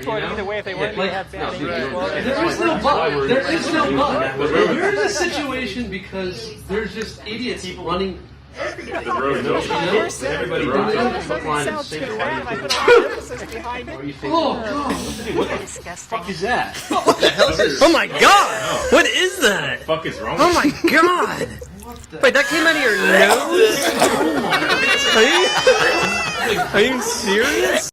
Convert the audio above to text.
toward either way if they wanted me to have bad English. There is no but. There is no but. There is a situation because there's just idiots running. Everybody sounds too bad. I put a lot of emphasis behind it. Oh God! What the fuck is that? What the hell is this? Oh my god! What is that? What the fuck is wrong Oh with my god! Wait, that came out of your nose? Are you serious?